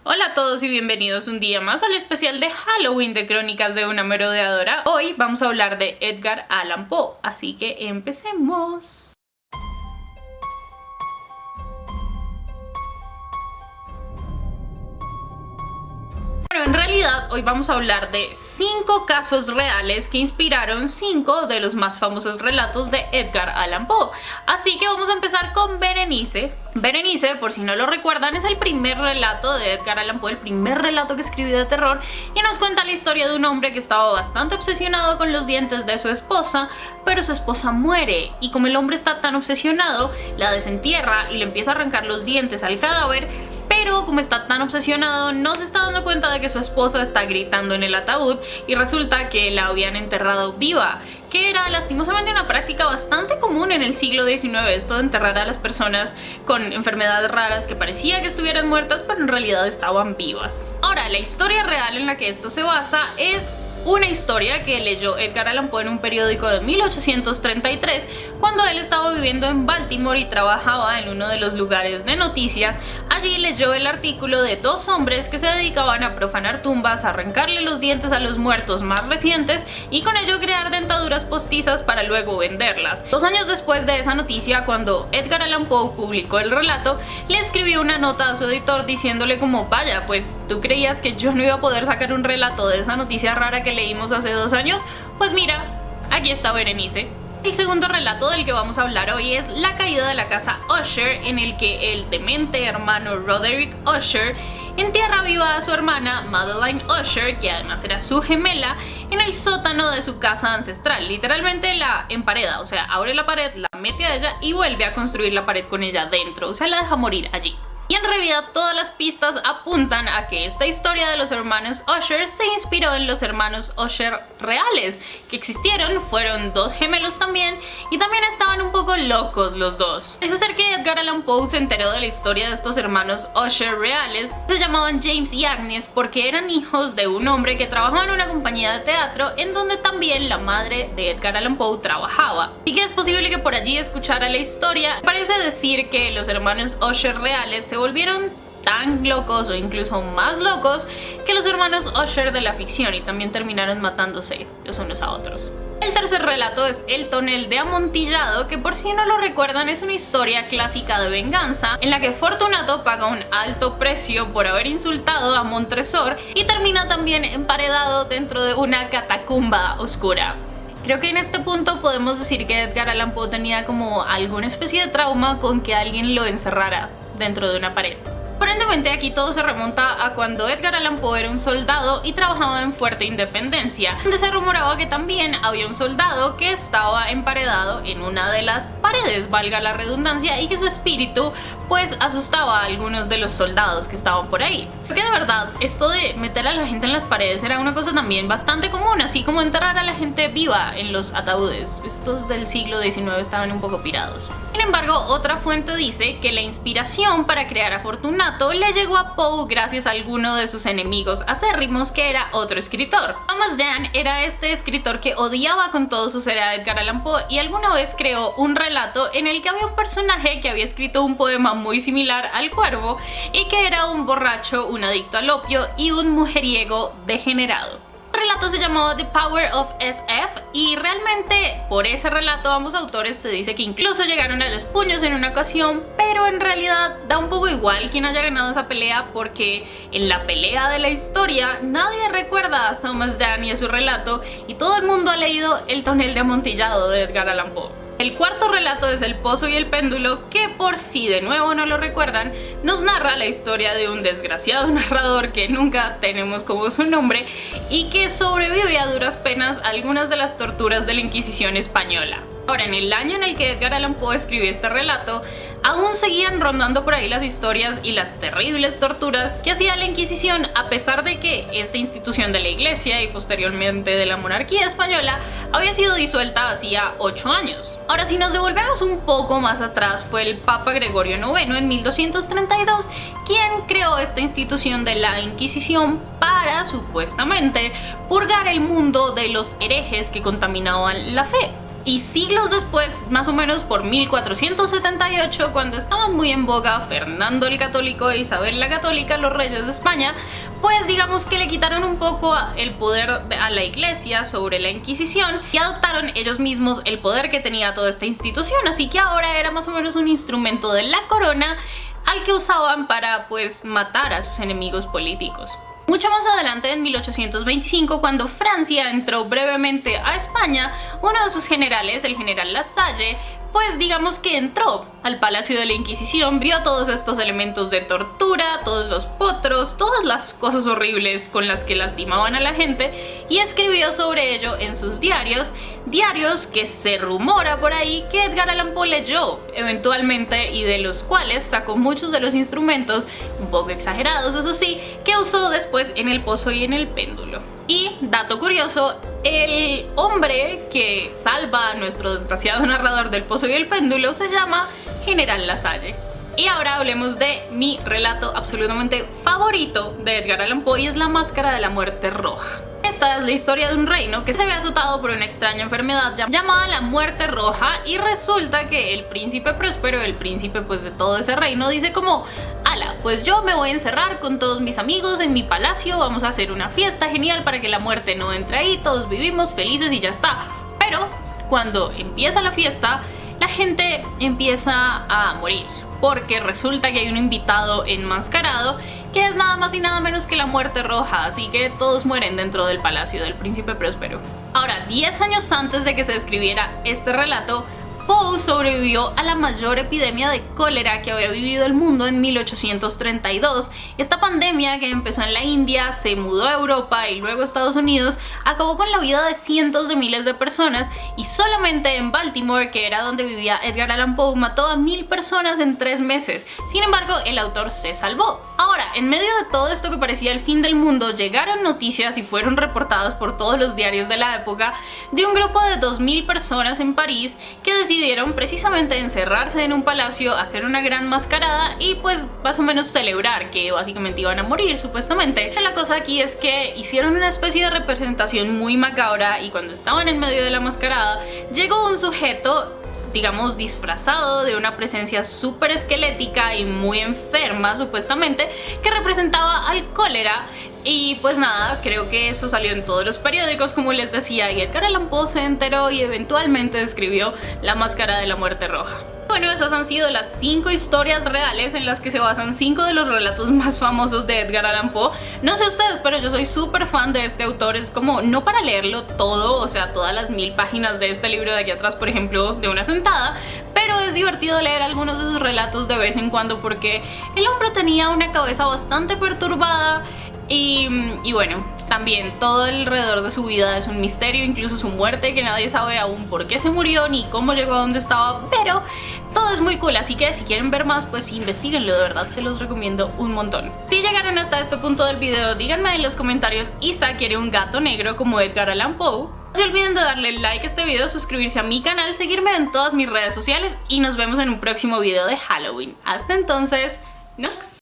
Hola a todos y bienvenidos un día más al especial de Halloween de Crónicas de una Merodeadora. Hoy vamos a hablar de Edgar Allan Poe, así que empecemos. Bueno, en realidad hoy vamos a hablar de 5 casos reales que inspiraron 5 de los más famosos relatos de Edgar Allan Poe. Así que vamos a empezar con Berenice. Berenice, por si no lo recuerdan, es el primer relato de Edgar Allan Poe, el primer relato que escribió de terror, y nos cuenta la historia de un hombre que estaba bastante obsesionado con los dientes de su esposa, pero su esposa muere, y como el hombre está tan obsesionado, la desentierra y le empieza a arrancar los dientes al cadáver. Pero como está tan obsesionado, no se está dando cuenta de que su esposa está gritando en el ataúd y resulta que la habían enterrado viva, que era lastimosamente una práctica bastante común en el siglo XIX, esto de enterrar a las personas con enfermedades raras que parecía que estuvieran muertas pero en realidad estaban vivas. Ahora, la historia real en la que esto se basa es una historia que leyó Edgar Allan Poe en un periódico de 1833 cuando él estaba viviendo en Baltimore y trabajaba en uno de los lugares de noticias. Allí leyó el artículo de 2 hombres que se dedicaban a profanar tumbas, a arrancarle los dientes a los muertos más recientes y con ello crear dentaduras postizas para luego venderlas. 2 años después de esa noticia, cuando Edgar Allan Poe publicó el relato, le escribió una nota a su editor diciéndole como: vaya, pues tú creías que yo no iba a poder sacar un relato de esa noticia rara que leímos hace 2 años, pues mira, aquí está Berenice. El segundo relato del que vamos a hablar hoy es La caída de la casa Usher, en el que el demente hermano Roderick Usher entierra viva a su hermana Madeline Usher, que además era su gemela, en el sótano de su casa ancestral. Literalmente la empareda, o sea, abre la pared, la mete a ella y vuelve a construir la pared con ella dentro, o sea, la deja morir allí. Y en realidad todas las pistas apuntan a que esta historia de los hermanos Usher se inspiró en los hermanos Usher reales que existieron, fueron 2 gemelos también y también estaban un poco locos los dos. Parece ser que Edgar Allan Poe se enteró de la historia de estos hermanos Usher reales. Se llamaban James y Agnes porque eran hijos de un hombre que trabajaba en una compañía de teatro en donde también la madre de Edgar Allan Poe trabajaba. Así que es posible que por allí escuchara la historia. Parece decir que los hermanos Usher reales se volvieron tan locos o incluso más locos que los hermanos Usher de la ficción y también terminaron matándose los unos a otros. El tercer relato es El tonel de Amontillado, que por si no lo recuerdan es una historia clásica de venganza en la que Fortunato paga un alto precio por haber insultado a Montresor y termina también emparedado dentro de una catacumba oscura. Creo que en este punto podemos decir que Edgar Allan Poe tenía como alguna especie de trauma con que alguien lo encerrara dentro de una pared. Aparentemente aquí todo se remonta a cuando Edgar Allan Poe era un soldado y trabajaba en Fuerte Independencia, donde se rumoraba que también había un soldado que estaba emparedado en una de las paredes, valga la redundancia, y que su espíritu pues asustaba a algunos de los soldados que estaban por ahí. Porque de verdad, esto de meter a la gente en las paredes era una cosa también bastante común, así como enterrar a la gente viva en los ataúdes. Estos del siglo XIX estaban un poco pirados. Sin embargo, otra fuente dice que la inspiración para crear a Fortunato le llegó a Poe gracias a alguno de sus enemigos acérrimos, que era otro escritor. Thomas Dann era este escritor que odiaba con todo su ser a Edgar Allan Poe y alguna vez creó un relato en el que había un personaje que había escrito un poema muy similar al Cuervo y que era un borracho, un adicto al opio y un mujeriego degenerado. El relato se llamaba The Power of SF y realmente por ese relato ambos autores se dice que incluso llegaron a los puños en una ocasión, pero en realidad da un poco igual quién haya ganado esa pelea porque en la pelea de la historia nadie recuerda a Thomas Dann y a su relato y todo el mundo ha leído El tonel de Amontillado de Edgar Allan Poe. El cuarto relato es El pozo y el péndulo, que por si de nuevo no lo recuerdan, nos narra la historia de un desgraciado narrador que nunca tenemos como su nombre y que sobrevive a duras penas a algunas de las torturas de la Inquisición española. Ahora, en el año en el que Edgar Allan Poe escribió este relato, aún seguían rondando por ahí las historias y las terribles torturas que hacía la Inquisición, a pesar de que esta institución de la Iglesia y posteriormente de la monarquía española había sido disuelta hacía 8 años. Ahora, si nos devolvemos un poco más atrás, fue el Papa Gregorio IX en 1232 quien creó esta institución de la Inquisición para, supuestamente, purgar el mundo de los herejes que contaminaban la fe. Y siglos después, más o menos por 1478, cuando estaban muy en boga Fernando el Católico e Isabel la Católica, los reyes de España, pues digamos que le quitaron un poco el poder a la iglesia sobre la Inquisición y adoptaron ellos mismos el poder que tenía toda esta institución, así que ahora era más o menos un instrumento de la corona al que usaban para pues matar a sus enemigos políticos. Mucho más adelante, en 1825, cuando Francia entró brevemente a España, uno de sus generales, el general Lasalle, pues digamos que entró al Palacio de la Inquisición, vio todos estos elementos de tortura, todos los potros, todas las cosas horribles con las que lastimaban a la gente y escribió sobre ello en sus diarios que se rumora por ahí que Edgar Allan Poe leyó eventualmente y de los cuales sacó muchos de los instrumentos, un poco exagerados eso sí, que usó después en El Pozo y en El Péndulo. Y, dato curioso, el hombre que salva a nuestro desgraciado narrador del Pozo y el Péndulo se llama General Lasalle. Y ahora hablemos de mi relato absolutamente favorito de Edgar Allan Poe y es La Máscara de la Muerte Roja. Esta es la historia de un reino que se ve azotado por una extraña enfermedad llamada la Muerte Roja y resulta que el príncipe Próspero, el príncipe pues de todo ese reino, dice como ala, pues yo me voy a encerrar con todos mis amigos en mi palacio, vamos a hacer una fiesta genial para que la muerte no entre ahí, todos vivimos felices y ya está. Pero cuando empieza la fiesta, la gente empieza a morir porque resulta que hay un invitado enmascarado que es nada más y nada menos que la Muerte Roja, así que todos mueren dentro del palacio del príncipe Próspero. Ahora, 10 años antes de que se escribiera este relato, Poe sobrevivió a la mayor epidemia de cólera que había vivido el mundo en 1832. Esta pandemia que empezó en la India, se mudó a Europa y luego a Estados Unidos, acabó con la vida de cientos de miles de personas y solamente en Baltimore, que era donde vivía Edgar Allan Poe, mató a 1000 personas en 3 meses. Sin embargo, el autor se salvó. Ahora, en medio de todo esto que parecía el fin del mundo, llegaron noticias y fueron reportadas por todos los diarios de la época de un grupo de 2000 personas en París que decidieron precisamente encerrarse en un palacio, hacer una gran mascarada y pues más o menos celebrar que básicamente iban a morir supuestamente. La cosa aquí es que hicieron una especie de representación muy macabra y cuando estaban en medio de la mascarada llegó un sujeto, digamos, disfrazado de una presencia súper esquelética y muy enferma supuestamente, que representaba al cólera. Y pues nada, creo que eso salió en todos los periódicos, como les decía, y Edgar Allan Poe se enteró y eventualmente escribió La Máscara de la Muerte Roja. Bueno, esas han sido las 5 historias reales en las que se basan 5 de los relatos más famosos de Edgar Allan Poe. No sé ustedes, pero yo soy súper fan de este autor, es como, no para leerlo todo, o sea, todas las 1000 páginas de este libro de aquí atrás, por ejemplo, de una sentada, pero es divertido leer algunos de sus relatos de vez en cuando porque el hombre tenía una cabeza bastante perturbada. Y bueno, también todo alrededor de su vida es un misterio, incluso su muerte, que nadie sabe aún por qué se murió ni cómo llegó a donde estaba, pero todo es muy cool, así que si quieren ver más, pues investiguenlo, de verdad se los recomiendo un montón. Si llegaron hasta este punto del video, díganme en los comentarios, ¿Isa quiere un gato negro como Edgar Allan Poe? No se olviden de darle like a este video, suscribirse a mi canal, seguirme en todas mis redes sociales y nos vemos en un próximo video de Halloween. Hasta entonces, Nox.